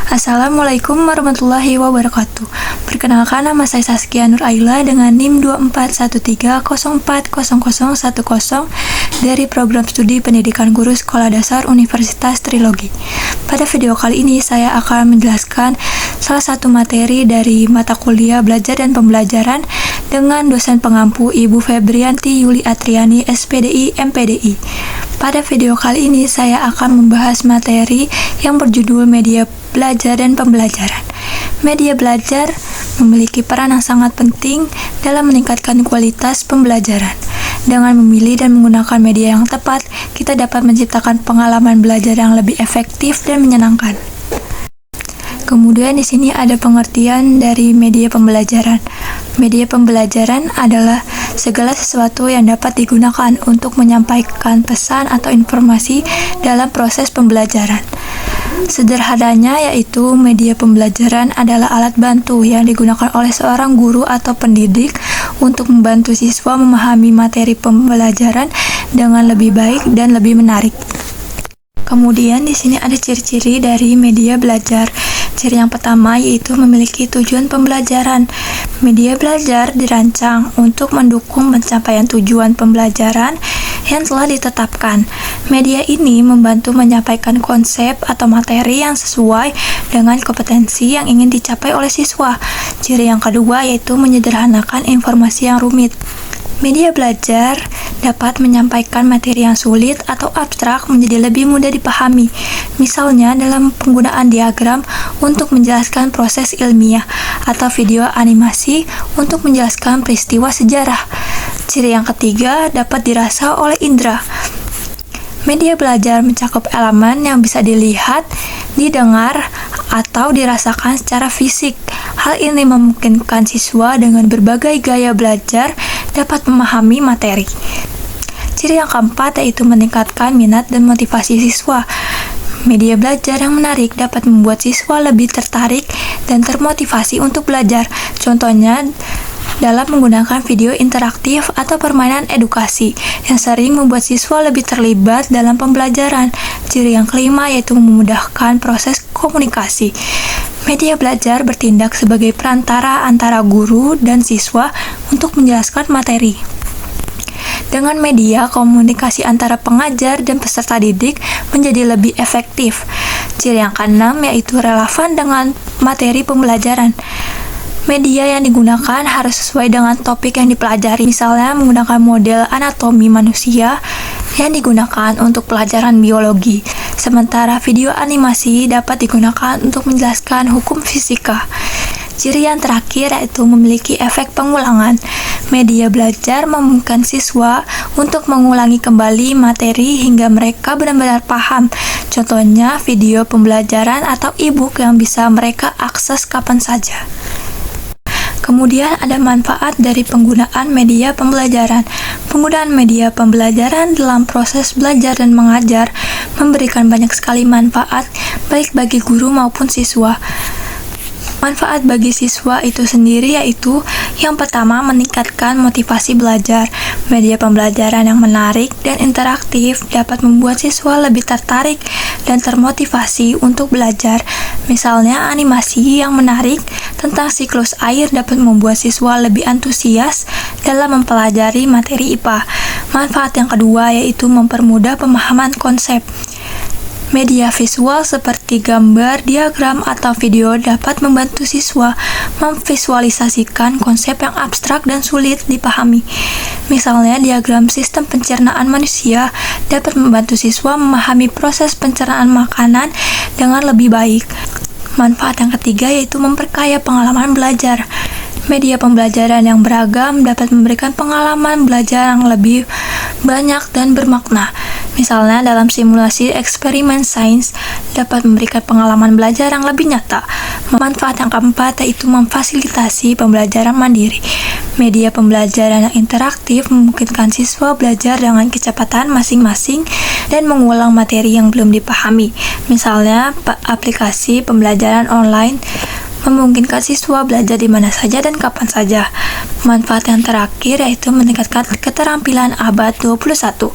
Assalamualaikum warahmatullahi wabarakatuh. Perkenalkan, nama saya Saskia Nur Aila dengan NIM 2413040010 dari Program Studi Pendidikan Guru Sekolah Dasar Universitas Trilogi. Pada video kali ini saya akan menjelaskan salah satu materi dari mata kuliah Belajar dan Pembelajaran dengan dosen pengampu Ibu Febrianti Yuli Atriani, SPDI, MPDI. Pada video kali ini saya akan membahas materi yang berjudul Media Belajar dan Pembelajaran. Media belajar memiliki peran yang sangat penting dalam meningkatkan kualitas pembelajaran. Dengan memilih dan menggunakan media yang tepat, kita dapat menciptakan pengalaman belajar yang lebih efektif dan menyenangkan. Kemudian di sini ada pengertian dari media pembelajaran. Media pembelajaran adalah segala sesuatu yang dapat digunakan untuk menyampaikan pesan atau informasi dalam proses pembelajaran. Sederhananya yaitu media pembelajaran adalah alat bantu yang digunakan oleh seorang guru atau pendidik untuk membantu siswa memahami materi pembelajaran dengan lebih baik dan lebih menarik. Kemudian di sini ada ciri-ciri dari media belajar. Ciri yang pertama yaitu memiliki tujuan pembelajaran. Media belajar dirancang untuk mendukung pencapaian tujuan pembelajaran yang telah ditetapkan. Media ini membantu menyampaikan konsep atau materi yang sesuai dengan kompetensi yang ingin dicapai oleh siswa. Ciri yang kedua yaitu menyederhanakan informasi yang rumit. Media belajar dapat menyampaikan materi yang sulit atau abstrak menjadi lebih mudah dipahami. Misalnya dalam penggunaan diagram untuk menjelaskan proses ilmiah atau video animasi untuk menjelaskan peristiwa sejarah. Ciri yang ketiga dapat dirasa oleh indera. Media belajar mencakup elemen yang bisa dilihat, didengar, atau dirasakan secara fisik. Hal ini memungkinkan siswa dengan berbagai gaya belajar dapat memahami materi. Ciri yang keempat yaitu meningkatkan minat dan motivasi siswa. Media belajar yang menarik dapat membuat siswa lebih tertarik dan termotivasi untuk belajar. Contohnya, dalam menggunakan video interaktif atau permainan edukasi yang sering membuat siswa lebih terlibat dalam pembelajaran. Ciri yang kelima yaitu memudahkan proses komunikasi. Media belajar bertindak sebagai perantara antara guru dan siswa untuk menjelaskan materi. Dengan media, komunikasi antara pengajar dan peserta didik menjadi lebih efektif. Ciri yang keenam yaitu relevan dengan materi pembelajaran. Media yang digunakan harus sesuai dengan topik yang dipelajari. Misalnya menggunakan model anatomi manusia yang digunakan untuk pelajaran biologi. Sementara video animasi dapat digunakan untuk menjelaskan hukum fisika. Ciri yang terakhir yaitu memiliki efek pengulangan. Media belajar memungkinkan siswa untuk mengulangi kembali materi hingga mereka benar-benar paham. Contohnya video pembelajaran atau e-book yang bisa mereka akses kapan saja. Kemudian ada manfaat dari penggunaan media pembelajaran. Penggunaan media pembelajaran dalam proses belajar dan mengajar memberikan banyak sekali manfaat baik bagi guru maupun siswa. Manfaat bagi siswa itu sendiri yaitu yang pertama meningkatkan motivasi belajar. Media pembelajaran yang menarik dan interaktif dapat membuat siswa lebih tertarik dan termotivasi untuk belajar. Misalnya animasi yang menarik tentang siklus air dapat membuat siswa lebih antusias dalam mempelajari materi IPA. Manfaat yang kedua yaitu mempermudah pemahaman konsep. Media visual seperti gambar, diagram, atau video dapat membantu siswa memvisualisasikan konsep yang abstrak dan sulit dipahami. Misalnya, diagram sistem pencernaan manusia dapat membantu siswa memahami proses pencernaan makanan dengan lebih baik. Manfaat yang ketiga yaitu memperkaya pengalaman belajar. Media pembelajaran yang beragam dapat memberikan pengalaman belajar yang lebih banyak dan bermakna. Misalnya dalam simulasi eksperimen sains dapat memberikan pengalaman belajar yang lebih nyata. Manfaat yang keempat yaitu memfasilitasi pembelajaran mandiri. Media pembelajaran yang interaktif memungkinkan siswa belajar dengan kecepatan masing-masing dan mengulang materi yang belum dipahami. Misalnya aplikasi pembelajaran online memungkinkan siswa belajar di mana saja dan kapan saja. Manfaat yang terakhir yaitu meningkatkan keterampilan abad 21.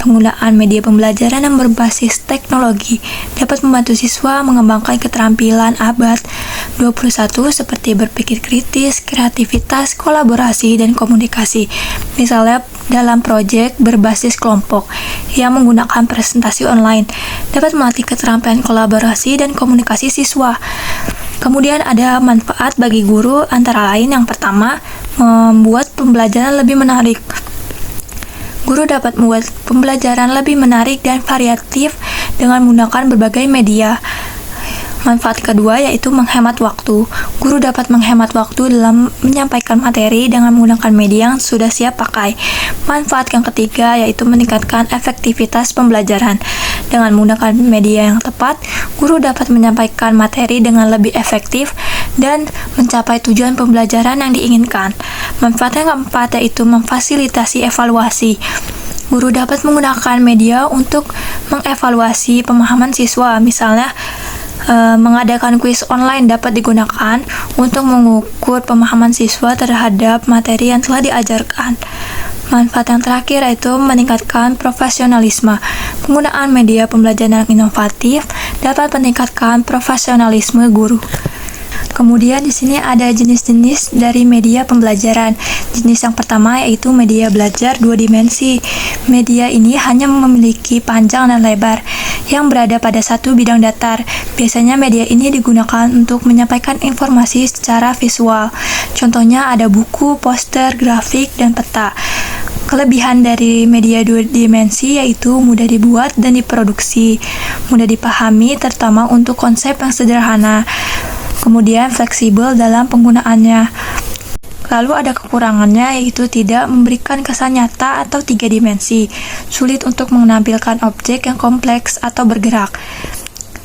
Penggunaan media pembelajaran yang berbasis teknologi dapat membantu siswa mengembangkan keterampilan abad 21 seperti berpikir kritis, kreativitas, kolaborasi, dan komunikasi. Misalnya dalam proyek berbasis kelompok yang menggunakan presentasi online dapat melatih keterampilan kolaborasi dan komunikasi siswa. Kemudian ada manfaat bagi guru antara lain yang pertama, membuat pembelajaran lebih menarik. Guru dapat membuat pembelajaran lebih menarik dan variatif dengan menggunakan berbagai media. Manfaat kedua yaitu menghemat waktu. Guru dapat menghemat waktu dalam menyampaikan materi dengan menggunakan media yang sudah siap pakai. Manfaat yang ketiga yaitu meningkatkan efektivitas pembelajaran. Dengan menggunakan media yang tepat, guru dapat menyampaikan materi dengan lebih efektif dan mencapai tujuan pembelajaran yang diinginkan. Manfaat yang keempat yaitu memfasilitasi evaluasi. Guru dapat menggunakan media untuk mengevaluasi pemahaman siswa, misalnya mengadakan kuis online dapat digunakan untuk mengukur pemahaman siswa terhadap materi yang telah diajarkan. Manfaat yang terakhir yaitu meningkatkan profesionalisme. Penggunaan media pembelajaran yang inovatif dapat meningkatkan profesionalisme guru. Kemudian di sini ada jenis-jenis dari media pembelajaran. Jenis yang pertama yaitu media belajar 2 dimensi. Media ini hanya memiliki panjang dan lebar yang berada pada satu bidang datar. Biasanya media ini digunakan untuk menyampaikan informasi secara visual. Contohnya ada buku, poster, grafik, dan peta. Kelebihan dari media 2 dimensi yaitu mudah dibuat dan diproduksi, mudah dipahami terutama untuk konsep yang sederhana. Kemudian fleksibel dalam penggunaannya. Lalu ada kekurangannya yaitu tidak memberikan kesan nyata atau 3 dimensi, sulit untuk menampilkan objek yang kompleks atau bergerak.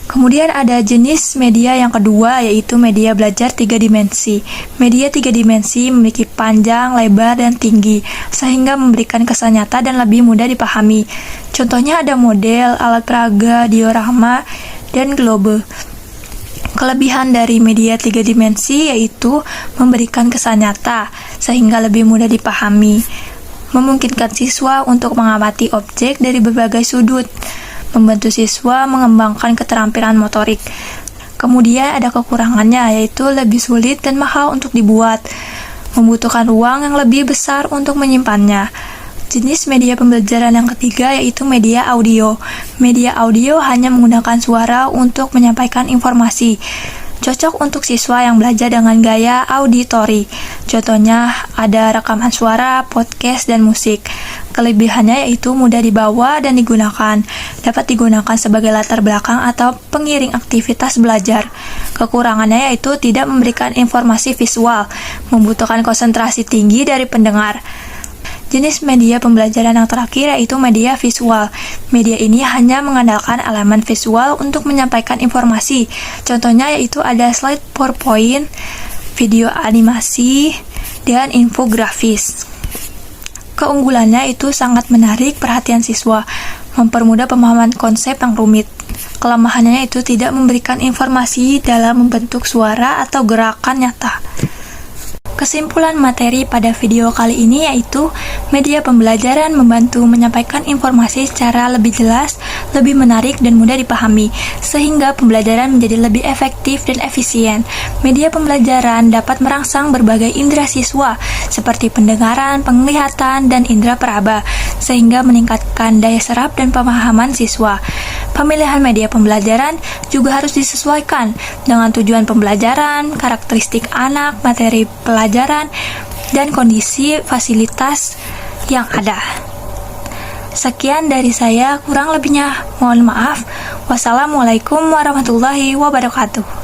Kemudian ada jenis media yang kedua yaitu media belajar 3 dimensi. Media 3 dimensi memiliki panjang, lebar, dan tinggi sehingga memberikan kesan nyata dan lebih mudah dipahami. Contohnya ada model, alat peraga, diorama, dan globe. Kelebihan dari media 3 dimensi yaitu memberikan kesan nyata sehingga lebih mudah dipahami, memungkinkan siswa untuk mengamati objek dari berbagai sudut, membantu siswa mengembangkan keterampilan motorik. Kemudian ada kekurangannya yaitu lebih sulit dan mahal untuk dibuat, membutuhkan ruang yang lebih besar untuk menyimpannya. Jenis media pembelajaran yang ketiga yaitu media audio. Media audio hanya menggunakan suara untuk menyampaikan informasi. Cocok untuk siswa yang belajar dengan gaya auditori. Contohnya ada rekaman suara, podcast, dan musik. Kelebihannya yaitu mudah dibawa dan digunakan. Dapat digunakan sebagai latar belakang atau pengiring aktivitas belajar. Kekurangannya yaitu tidak memberikan informasi visual, membutuhkan konsentrasi tinggi dari pendengar. Jenis media pembelajaran yang terakhir yaitu media visual. Media ini hanya mengandalkan elemen visual untuk menyampaikan informasi. Contohnya yaitu ada slide PowerPoint, video animasi, dan infografis. Keunggulannya itu sangat menarik perhatian siswa, mempermudah pemahaman konsep yang rumit. Kelemahannya itu tidak memberikan informasi dalam membentuk suara atau gerakan nyata. Kesimpulan materi pada video kali ini yaitu media pembelajaran membantu menyampaikan informasi secara lebih jelas, lebih menarik dan mudah dipahami, sehingga pembelajaran menjadi lebih efektif dan efisien. Media pembelajaran dapat merangsang berbagai indera siswa, seperti pendengaran, penglihatan, dan indera peraba, sehingga meningkatkan daya serap dan pemahaman siswa. Pemilihan media pembelajaran juga harus disesuaikan dengan tujuan pembelajaran, karakteristik anak, materi pelajaran, dan kondisi fasilitas yang ada. Sekian dari saya, kurang lebihnya mohon maaf. Wassalamualaikum warahmatullahi wabarakatuh.